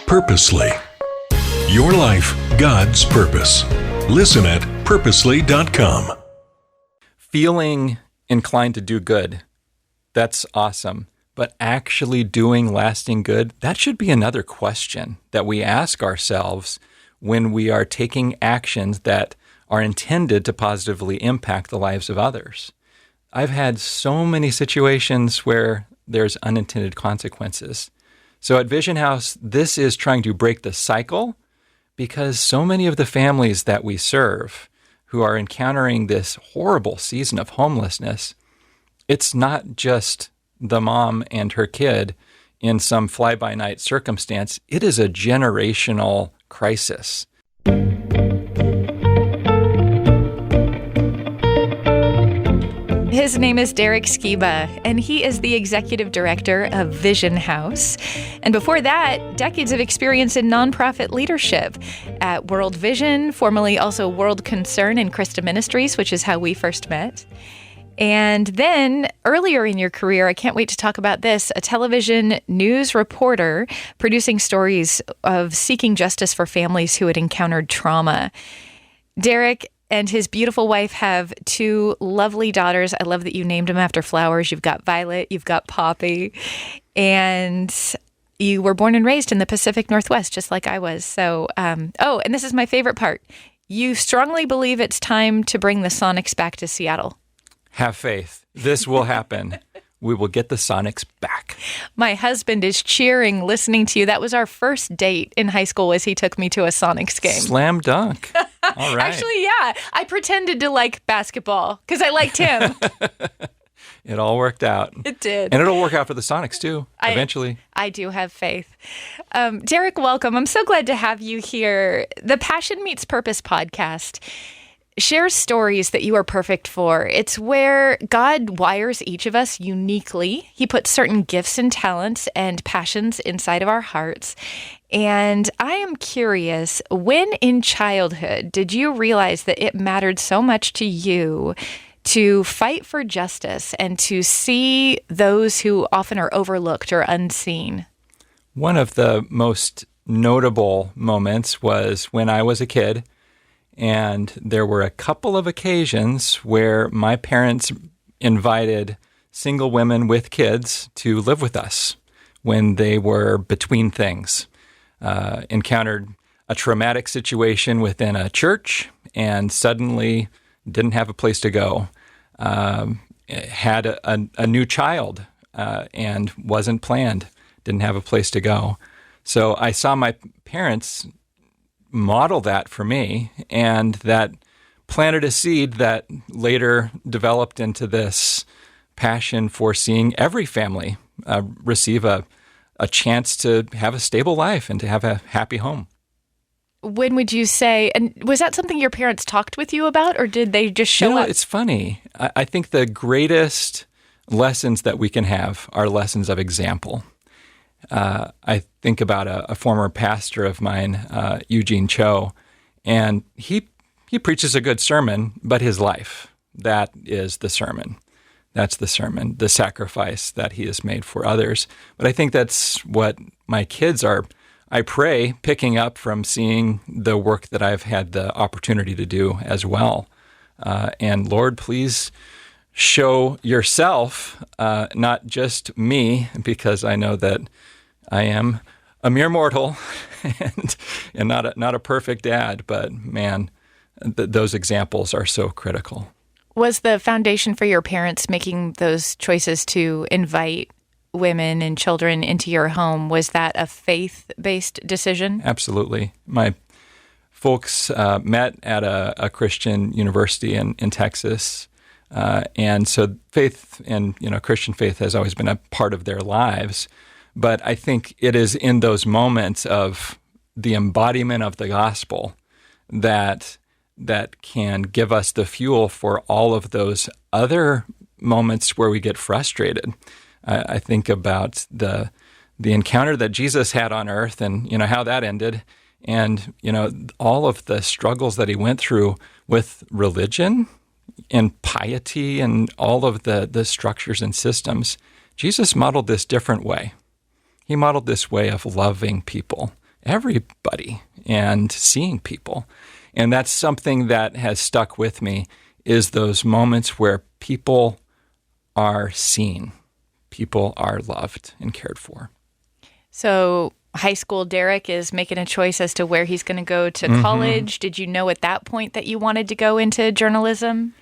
Purposely. Your life, God's purpose. Listen at purposely.com. Feeling inclined to do good, that's awesome. But actually doing lasting good, that should be another question that we ask ourselves when we are taking actions that are intended to positively impact the lives of others. I've had so many situations where there's unintended consequences. So at Vision House, this is trying to break the cycle, because so many of the families that we serve who are encountering this horrible season of homelessness, it's not just the mom and her kid in some fly-by-night circumstance. It is a generational crisis. His name is Derek Sciba, and he is the executive director of Vision House. And before that, decades of experience in nonprofit leadership at World Vision, formerly also World Concern and Christa Ministries, which is how we first met. And then earlier in your career, I can't wait to talk about this, a television news reporter producing stories of seeking justice for families who had encountered trauma. Derek and his beautiful wife have two lovely daughters. I love that you named them after flowers. You've got Violet, you've got Poppy, and you were born and raised in the Pacific Northwest, just like I was. So, and this is my favorite part. You strongly believe it's time to bring the Sonics back to Seattle. Have faith. This will happen. We will get the Sonics back. My husband is cheering, listening to you. That was our first date in high school, as he took me to a Sonics game. Slam dunk. All right. Actually, yeah. I pretended to like basketball because I liked him. It all worked out. It did. And it'll work out for the Sonics, too, eventually. I do have faith. Derek, welcome. I'm so glad to have you here. The Passion Meets Purpose podcast shares stories that you are perfect for. It's where God wires each of us uniquely. He puts certain gifts and talents and passions inside of our hearts. And I am curious, when in childhood did you realize that it mattered so much to you to fight for justice and to see those who often are overlooked or unseen? One of the most notable moments was when I was a kid. And there were a couple of occasions where my parents invited single women with kids to live with us when they were between things. Encountered a traumatic situation within a church and suddenly didn't have a place to go. Had a new child and wasn't planned, didn't have a place to go. So I saw my parents model that for me, and that planted a seed that later developed into this passion for seeing every family receive a chance to have a stable life and to have a happy home. When would you say, and was that something your parents talked with you about, or did they just show up? It's funny. I think the greatest lessons that we can have are lessons of example. I think about a former pastor of mine, Eugene Cho, and he preaches a good sermon, but his life, that is the sermon. That's the sermon, the sacrifice that he has made for others. But I think that's what my kids are, I pray, picking up from seeing the work that I've had the opportunity to do as well. And Lord, please show yourself, not just me, because I know that I am a mere mortal and not a perfect dad, but man, those examples are so critical. Was the foundation for your parents making those choices to invite women and children into your home, was that a faith-based decision? Absolutely. My folks met at a Christian university in Texas, and so faith and Christian faith has always been a part of their lives. But I think it is in those moments of the embodiment of the gospel that can give us the fuel for all of those other moments where we get frustrated. I think about the encounter that Jesus had on earth and how that ended, and all of the struggles that he went through with religion and piety and all of the structures and systems. Jesus modeled this different way. He modeled this way of loving people everybody and seeing people. And that's something that has stuck with me, is those moments where people are seen, people are loved and cared for. So high school Derek is making a choice as to where he's going to go to college. Did you know at that point that you wanted to go into journalism?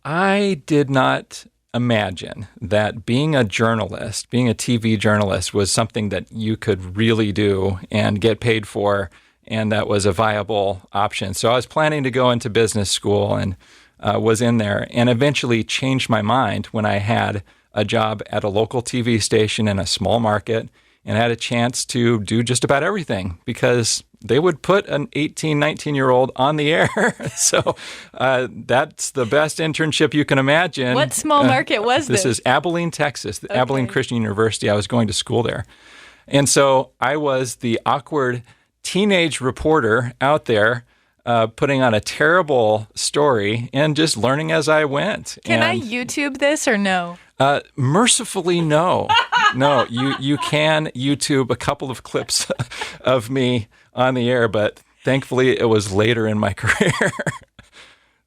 I did not imagine that being a journalist, being a TV journalist, was something that you could really do and get paid for, and that was a viable option. So I was planning to go into business school and was in there, and eventually changed my mind when I had a job at a local TV station in a small market and had a chance to do just about everything, because they would put an 18, 19-year-old on the air. So that's the best internship you can imagine. What small market was this? This is Abilene, Texas, the Abilene Christian University. I was going to school there. And so I was the awkward teenage reporter out there putting on a terrible story and just learning as I went. Can I YouTube this or no? Mercifully, no. No, you can YouTube a couple of clips of me on the air, but thankfully it was later in my career.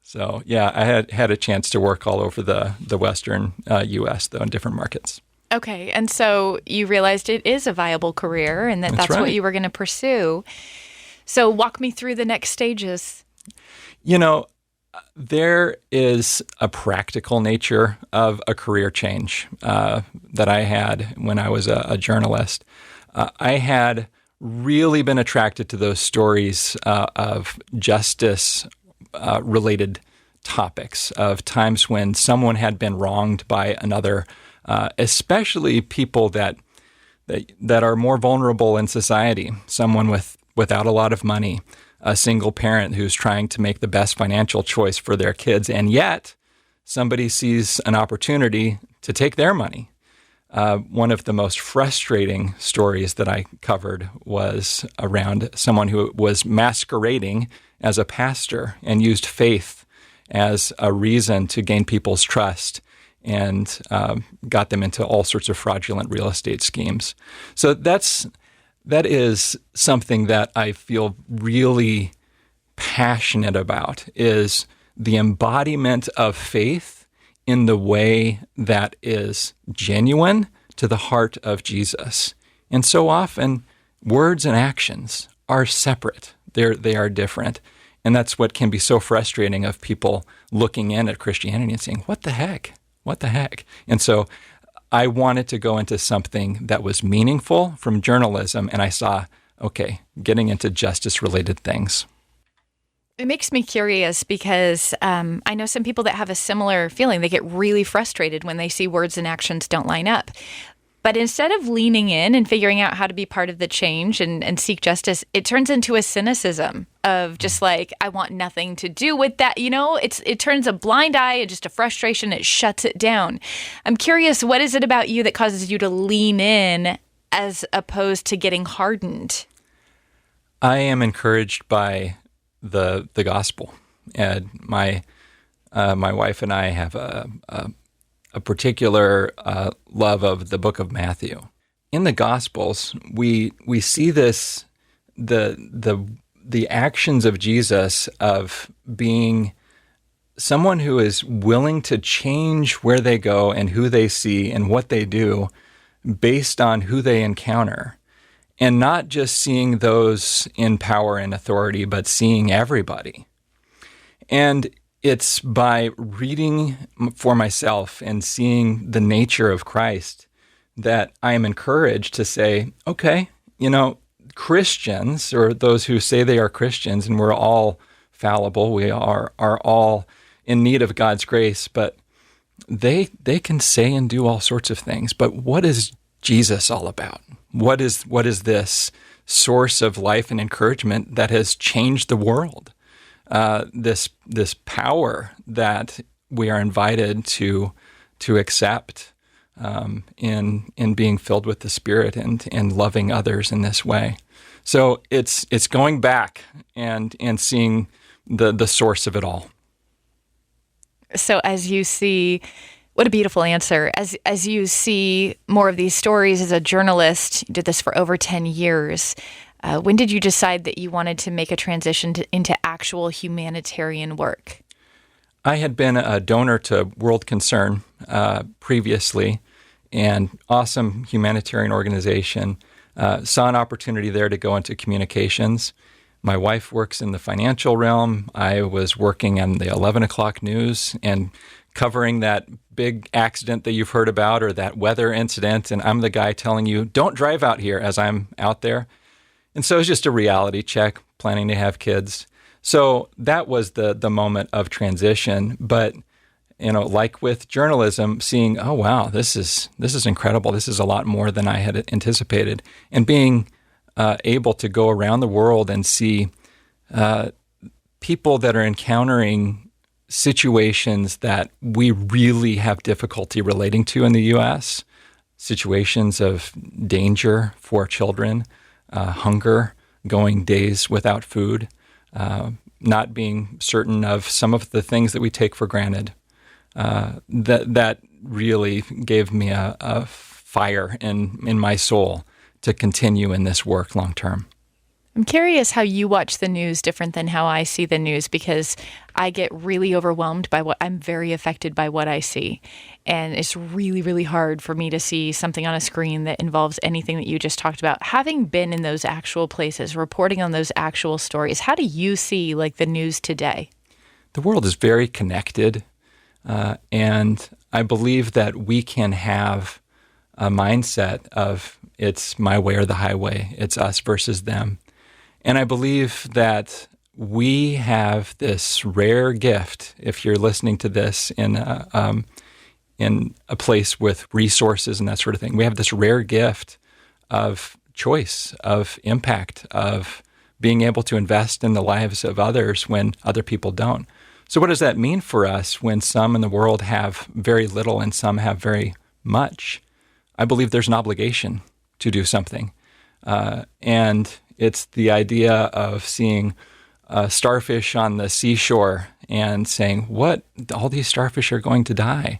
So, yeah, I had a chance to work all over the Western U.S., though, in different markets. Okay, and so you realized it is a viable career and that's right. What you were going to pursue. So walk me through the next stages. There is a practical nature of a career change that I had when I was a journalist. I had really been attracted to those stories of justice-related topics, of times when someone had been wronged by another, especially people that are more vulnerable in society, someone without a lot of money, a single parent who's trying to make the best financial choice for their kids, and yet somebody sees an opportunity to take their money. One of the most frustrating stories that I covered was around someone who was masquerading as a pastor and used faith as a reason to gain people's trust and got them into all sorts of fraudulent real estate schemes. So that is something that I feel really passionate about, is the embodiment of faith in the way that is genuine to the heart of Jesus. And so often, words and actions are separate. They are different. And that's what can be so frustrating of people looking in at Christianity and saying, what the heck? What the heck? And so I wanted to go into something that was meaningful from journalism, and I saw, okay, getting into justice-related things. It makes me curious because I know some people that have a similar feeling. They get really frustrated when they see words and actions don't line up. But instead of leaning in and figuring out how to be part of the change and seek justice, it turns into a cynicism of just like, I want nothing to do with that. It turns a blind eye and just a frustration. It shuts it down. I'm curious, what is it about you that causes you to lean in as opposed to getting hardened? I am encouraged by the gospel. And my wife and I have a particular love of the book of Matthew. In the Gospels, we see this the actions of Jesus of being someone who is willing to change where they go and who they see and what they do based on who they encounter, and not just seeing those in power and authority, but seeing everybody. And it's by reading for myself and seeing the nature of Christ that I am encouraged to say, okay, Christians, or those who say they are Christians, and we're all fallible, we are all in need of God's grace, but they can say and do all sorts of things. But what is Jesus all about? What is this source of life and encouragement that has changed the world? This power that we are invited to accept in being filled with the Spirit and loving others in this way. So it's going back and seeing the source of it all. So as you see, what a beautiful answer. As you see more of these stories as a journalist, you did this for over 10 years. When did you decide that you wanted to make a transition into actual humanitarian work? I had been a donor to World Concern previously, and awesome humanitarian organization. Saw an opportunity there to go into communications. My wife works in the financial realm. I was working on the 11 o'clock news and covering that big accident that you've heard about or that weather incident, and I'm the guy telling you, don't drive out here as I'm out there. And so it's just a reality check, planning to have kids. So that was the moment of transition. But, like with journalism, seeing, oh, wow, this is incredible. This is a lot more than I had anticipated. And being able to go around the world and see people that are encountering situations that we really have difficulty relating to in the U.S., situations of danger for children, hunger, going days without food, not being certain of some of the things that we take for granted. That really gave me a fire in my soul to continue in this work long term. I'm curious how you watch the news different than how I see the news, because I get really overwhelmed by I'm very affected by what I see. And it's really, really hard for me to see something on a screen that involves anything that you just talked about. Having been in those actual places, reporting on those actual stories, how do you see the news today? The world is very connected. And I believe that we can have a mindset of it's my way or the highway. It's us versus them. And I believe that we have this rare gift, if you're listening to this in a place with resources and that sort of thing, we have this rare gift of choice, of impact, of being able to invest in the lives of others when other people don't. So what does that mean for us when some in the world have very little and some have very much? I believe there's an obligation to do something. And it's the idea of seeing starfish on the seashore and saying, what? All these starfish are going to die.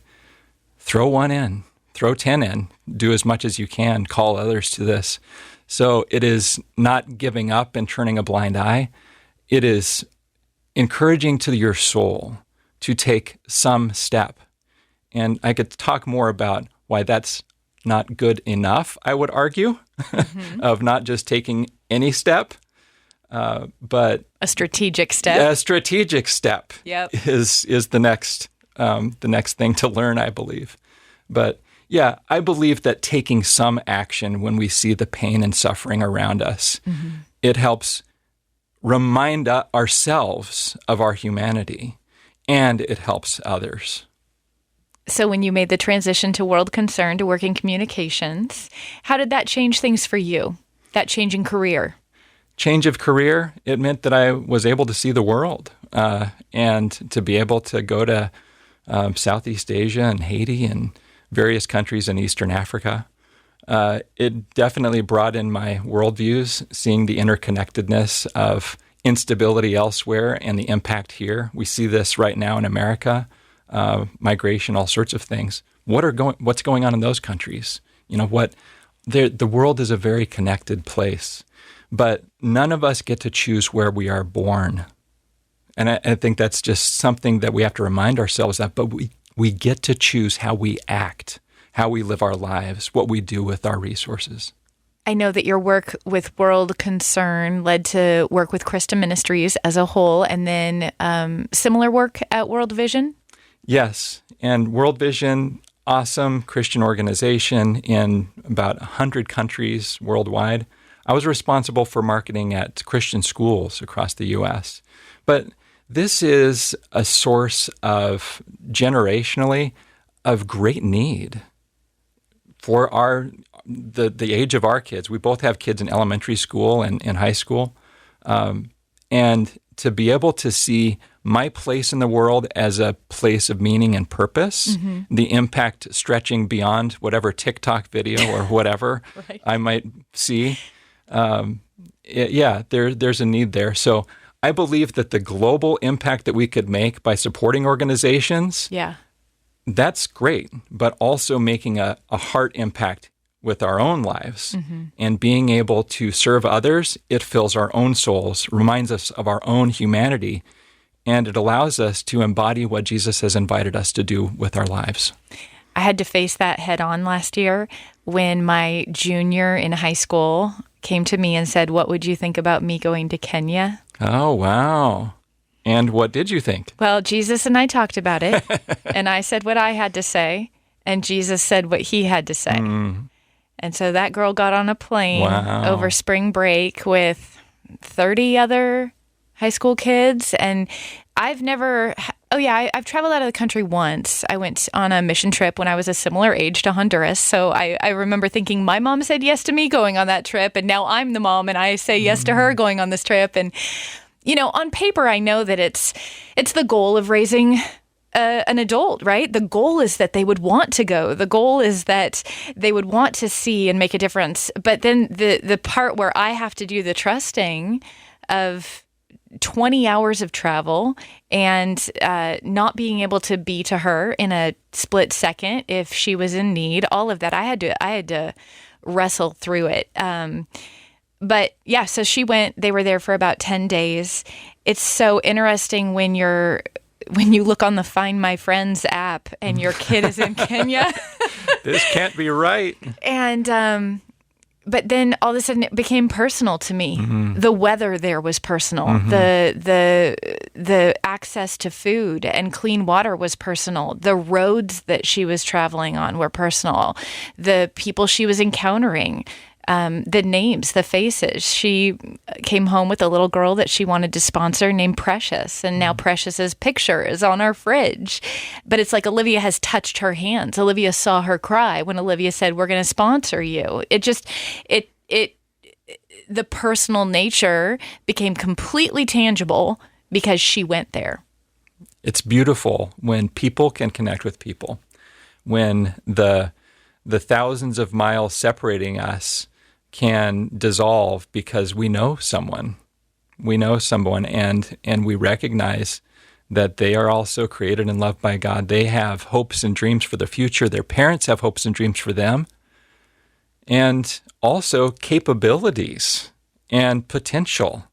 Throw one in, throw 10 in, do as much as you can, call others to this. So it is not giving up and turning a blind eye. It is encouraging to your soul to take some step. And I could talk more about why that's not good enough, I would argue, of not just taking any step, but a strategic step. A strategic step is the next thing to learn, I believe. But yeah, I believe that taking some action when we see the pain and suffering around us, it helps remind ourselves of our humanity, and it helps others. So when you made the transition to World Concern to work in communications, how did that change things for you, that change in career? Change of career, it meant that I was able to see the world and to be able to go to Southeast Asia and Haiti and various countries in Eastern Africa. It definitely brought in my worldviews, seeing the interconnectedness of instability elsewhere and the impact here. We see this right now in America. Migration, all sorts of things. What's going on in those countries? The world is a very connected place, but none of us get to choose where we are born. And I think that's just something that we have to remind ourselves of, but we get to choose how we act, how we live our lives, what we do with our resources. I know that your work with World Concern led to work with Christa Ministries as a whole, and then similar work at World Vision. Yes, and World Vision, awesome Christian organization in about 100 countries worldwide. I was responsible for marketing at Christian schools across the U.S. But this is a source of, generationally, of great need for the age of our kids. We both have kids in elementary school and in high school. And to be able to see my place in the world as a place of meaning and purpose, the impact stretching beyond whatever TikTok video or whatever right. I might see. There's a need there. So I believe that the global impact that we could make by supporting organizations, that's great, but also making a heart impact with our own lives. And being able to serve others, it fills our own souls, reminds us of our own humanity, and it allows us to embody what Jesus has invited us to do with our lives. I had to face that head on last year when my junior in high school came to me and said, "What would you think about me going to Kenya?" Oh, wow. And what did you think? Well, Jesus and I talked about it, and I said what I had to say, and Jesus said what he had to say. And so that girl got on a plane over spring break with 30 other high school kids, and I've traveled out of the country once. I went on a mission trip when I was a similar age to Honduras. So I remember thinking my mom said yes to me going on that trip, and now I'm the mom and I say yes to her going on this trip. And, on paper, I know that it's the goal of raising an adult, right? The goal is that they would want to go. The goal is that they would want to see and make a difference. But then the part where I have to do the trusting of 20 hours of travel and not being able to be to her in a split second if she was in need, all of that, I had to wrestle through it. But yeah, so she went, they were there for about 10 days. It's so interesting when you look on the Find My Friends app and your kid is in Kenya. This can't be right. And, but then all of a sudden it became personal to me. The weather there was personal. The access to food and clean water was personal. The roads that she was traveling on were personal. The people she was encountering, the names, the faces. She came home with a little girl that she wanted to sponsor named Precious, and now Precious's picture is on our fridge. But it's like Olivia has touched her hands. Olivia saw her cry when Olivia said, "We're going to sponsor you." The personal nature became completely tangible because she went there. It's beautiful when people can connect with people, when the thousands of miles separating us can dissolve because we know someone. And we recognize that they are also created and loved by God. They have hopes and dreams for the future. Their parents have hopes and dreams for them. And also capabilities and potential.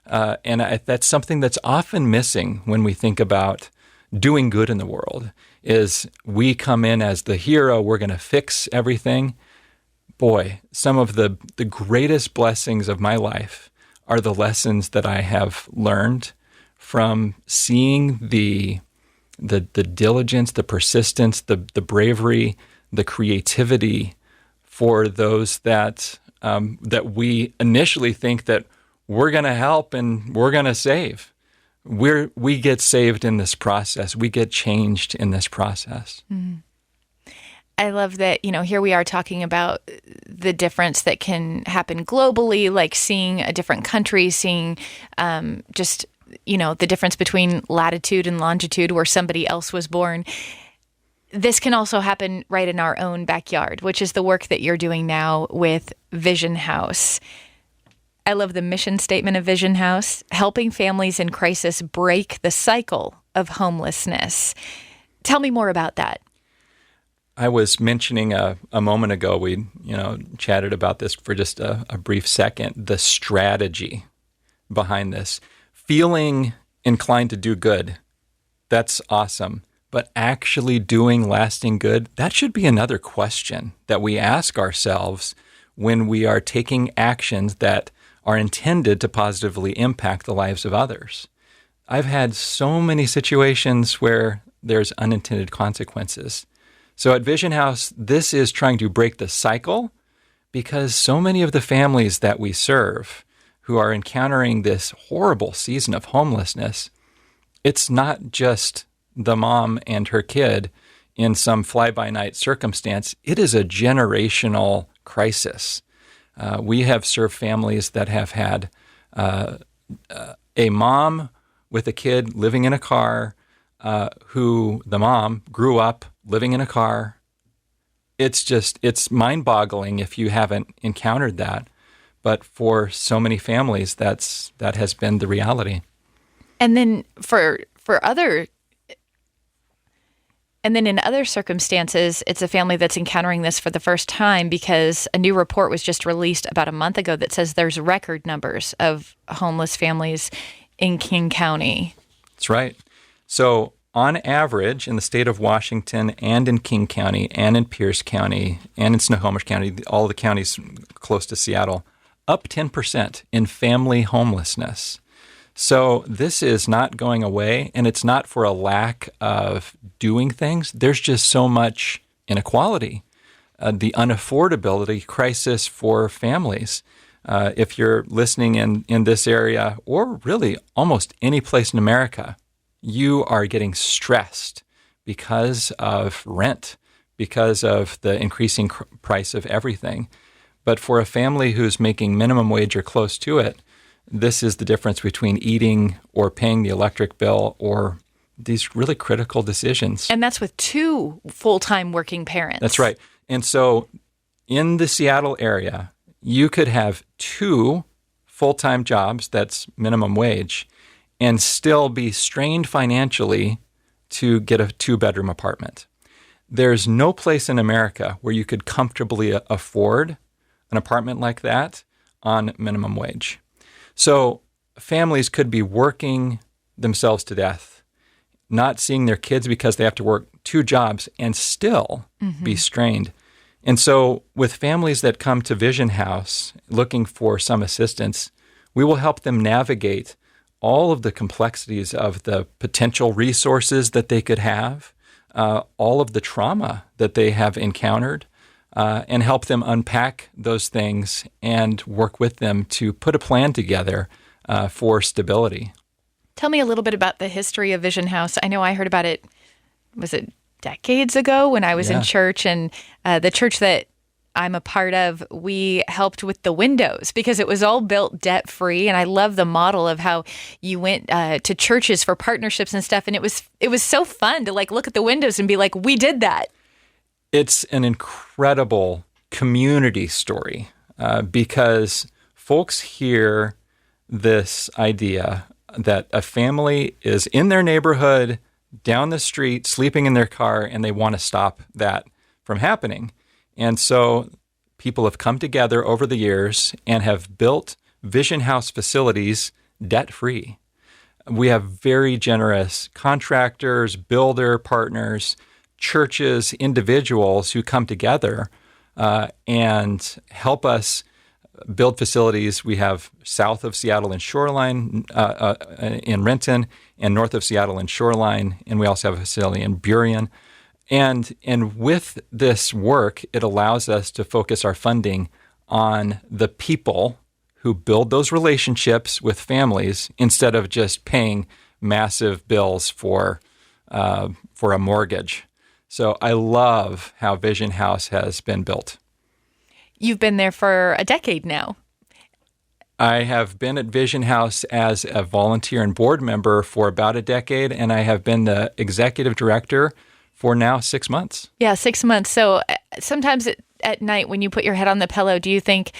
That's something that's often missing when we think about doing good in the world, is we come in as the hero, we're going to fix everything. Boy, some of the greatest blessings of my life are the lessons that I have learned from seeing the diligence, the persistence, the bravery, the creativity for those that we initially think that we're going to help and we're going to save. We get saved in this process. We get changed in this process. I love that, here we are talking about the difference that can happen globally, like seeing a different country, seeing the difference between latitude and longitude where somebody else was born. This can also happen right in our own backyard, which is the work that you're doing now with Vision House. I love the mission statement of Vision House, helping families in crisis break the cycle of homelessness. Tell me more about that. I was mentioning a moment ago, we chatted about this for just a brief second, the strategy behind this. Feeling inclined to do good, that's awesome. But actually doing lasting good, that should be another question that we ask ourselves when we are taking actions that are intended to positively impact the lives of others. I've had so many situations where there's unintended consequences. So at Vision House, this is trying to break the cycle because so many of the families that we serve who are encountering this horrible season of homelessness, it's not just the mom and her kid in some fly-by-night circumstance. It is a generational crisis. We have served families that have had a mom with a kid living in a car who the mom grew up living in a car. It's mind-boggling if you haven't encountered that. But for so many families, that has been the reality. And then for other And then in other circumstances, it's a family that's encountering this for the first time because a new report was just released about a month ago that says there's record numbers of homeless families in King County. That's right. So on average, in the state of Washington and in King County and in Pierce County and in Snohomish County, all the counties close to Seattle, up 10% in family homelessness. So this is not going away, and it's not for a lack of doing things. There's just so much inequality, the unaffordability crisis for families. If you're listening in this area, or really almost any place in America, you are getting stressed because of rent, because of the increasing price of everything. But for a family who's making minimum wage or close to it, this is the difference between eating or paying the electric bill or these really critical decisions. And that's with 2 full-time working parents. That's right. And so in the Seattle area, you could have 2 full-time jobs, that's minimum wage, and still be strained financially to get a 2-bedroom apartment. There's no place in America where you could comfortably afford an apartment like that on minimum wage. So families could be working themselves to death, not seeing their kids because they have to work 2 jobs and still be strained. And so with families that come to Vision House looking for some assistance, we will help them navigate all of the complexities of the potential resources that they could have, all of the trauma that they have encountered, and help them unpack those things and work with them to put a plan together for stability. Tell me a little bit about the history of Vision House. I know I heard about it, was it decades ago when I was in church, and the church that I'm a part of, we helped with the windows because it was all built debt-free. And I love the model of how you went to churches for partnerships and stuff. And it was so fun to look at the windows and be like, we did that. It's an incredible community story because folks hear this idea that a family is in their neighborhood, down the street, sleeping in their car, and they want to stop that from happening. And so people have come together over the years and have built Vision House facilities debt-free. We have very generous contractors, builder partners, churches, individuals who come together and help us build facilities. We have south of Seattle and Shoreline in Renton, and north of Seattle and Shoreline, and we also have a facility in Burien. And with this work, it allows us to focus our funding on the people who build those relationships with families instead of just paying massive bills for a mortgage. So I love how Vision House has been built. You've been there for a decade now. I have been at Vision House as a volunteer and board member for about a decade, and I have been the executive director for now 6 months. Yeah, 6 months. So sometimes at night when you put your head on the pillow, do you think,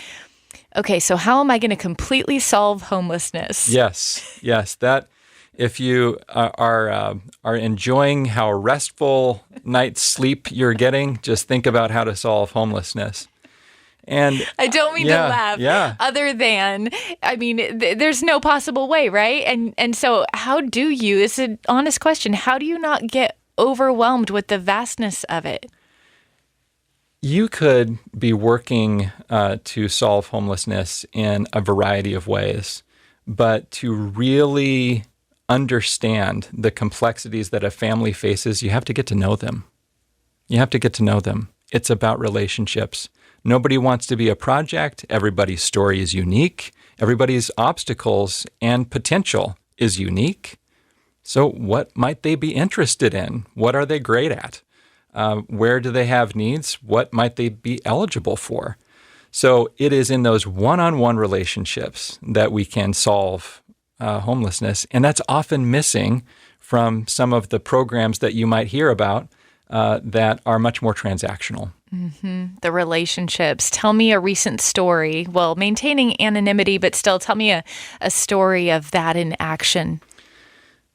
okay, so how am I going to completely solve homelessness? Yes. That if you are enjoying how restful night's sleep you're getting, just think about how to solve homelessness. And I don't mean to laugh. Yeah. Other than, there's no possible way, right? And so how do you, it's an honest question, how do you not get overwhelmed with the vastness of it? You could be working to solve homelessness in a variety of ways, but to really understand the complexities that a family faces, you have to get to know them. It's about relationships. Nobody wants to be a project. Everybody's story is unique. Everybody's obstacles and potential is unique. So what might they be interested in? What are they great at? Where do they have needs? What might they be eligible for? So it is in those one-on-one relationships that we can solve homelessness. And that's often missing from some of the programs that you might hear about that are much more transactional. Mm-hmm. The relationships. Tell me a recent story. Well, maintaining anonymity, but still tell me a story of that in action.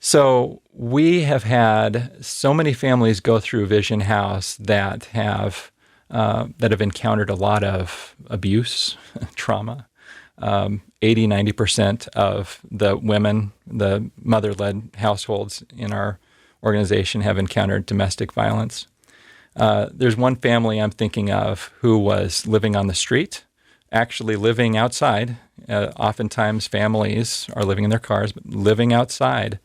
So we have had so many families go through Vision House that have encountered a lot of abuse, trauma. 80-90% of the women, the mother-led households in our organization have encountered domestic violence. There's one family I'm thinking of who was living on the street, actually living outside. Oftentimes families are living in their cars, but living outside.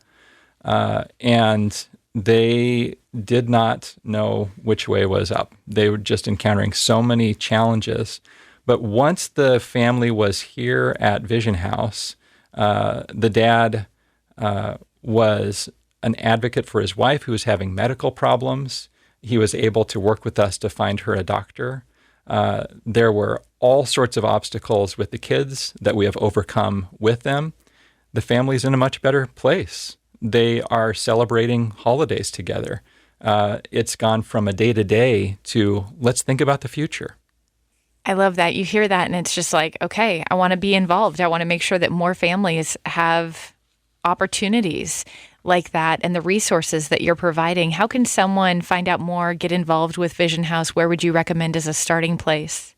And they did not know which way was up. They were just encountering so many challenges. But once the family was here at Vision House, the dad was an advocate for his wife who was having medical problems. He was able to work with us to find her a doctor. There were all sorts of obstacles with the kids that we have overcome with them. The family's in a much better place. They are celebrating holidays together. It's gone from a day-to-day to let's think about the future. I love that. You hear that and it's just like, okay, I want to be involved. I want to make sure that more families have opportunities like that and the resources that you're providing. How can someone find out more, get involved with Vision House? Where would you recommend as a starting place?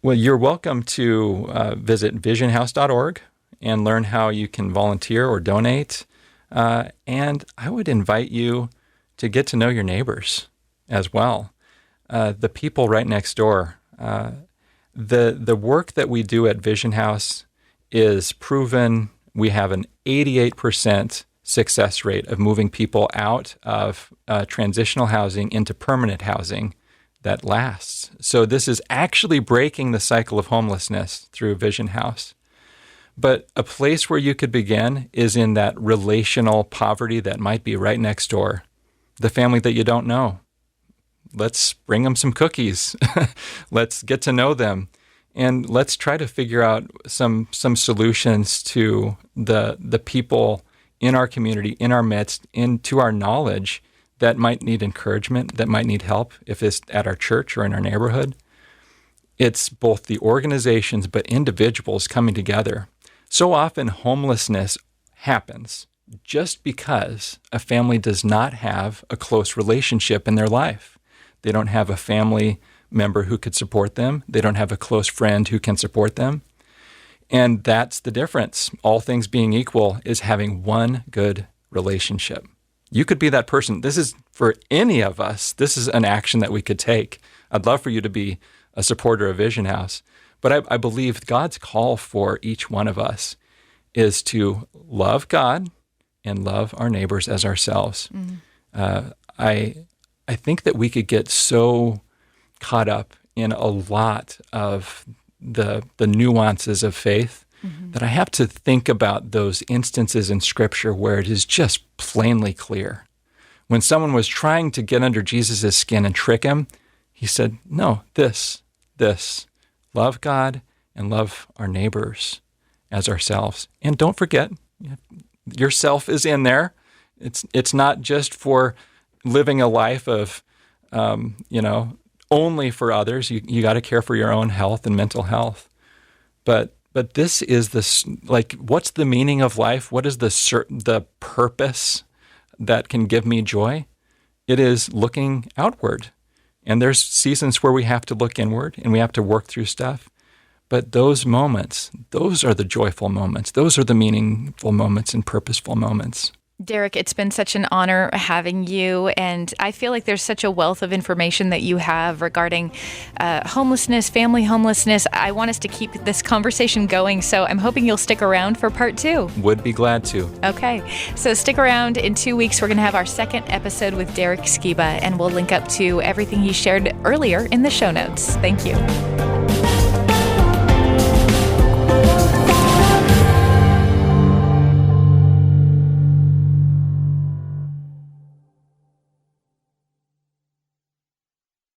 Well, you're welcome to visit visionhouse.org and learn how you can volunteer or donate. And I would invite you to get to know your neighbors as well. The people right next door. The work that we do at Vision House is proven. We have an 88% success rate of moving people out of transitional housing into permanent housing that lasts. So this is actually breaking the cycle of homelessness through Vision House. But a place where you could begin is in that relational poverty that might be right next door, the family that you don't know. Let's bring them some cookies. Let's get to know them. And let's try to figure out some solutions to the people in our community, in our midst, into our knowledge that might need encouragement, that might need help, if it's at our church or in our neighborhood. It's both the organizations but individuals coming together. So often homelessness happens just because a family does not have a close relationship in their life. They don't have a family member who could support them. They don't have a close friend who can support them. And that's the difference. All things being equal is having one good relationship. You could be that person. This is for any of us. This is an action that we could take. I'd love for you to be a supporter of Vision House. But I believe God's call for each one of us is to love God and love our neighbors as ourselves. Mm-hmm. I think that we could get so caught up in a lot of the nuances of faith that I have to think about those instances in Scripture where it is just plainly clear. When someone was trying to get under Jesus' skin and trick him, he said, no, this, love God and love our neighbors as ourselves. And don't forget, yourself is in there. It's not just for living a life of, only for others. You got to care for your own health and mental health. But this is this, like, what's the meaning of life? What is the purpose that can give me joy? It is looking outward. And there's seasons where we have to look inward and we have to work through stuff. But those moments, those are the joyful moments. Those are the meaningful moments and purposeful moments. Derek, it's been such an honor having you, and I feel like there's such a wealth of information that you have regarding homelessness, family homelessness. I want us to keep this conversation going, so I'm hoping you'll stick around for part 2. Would be glad to. Okay, so stick around. In 2 weeks, we're going to have our second episode with Derek Sciba, and we'll link up to everything he shared earlier in the show notes. Thank you.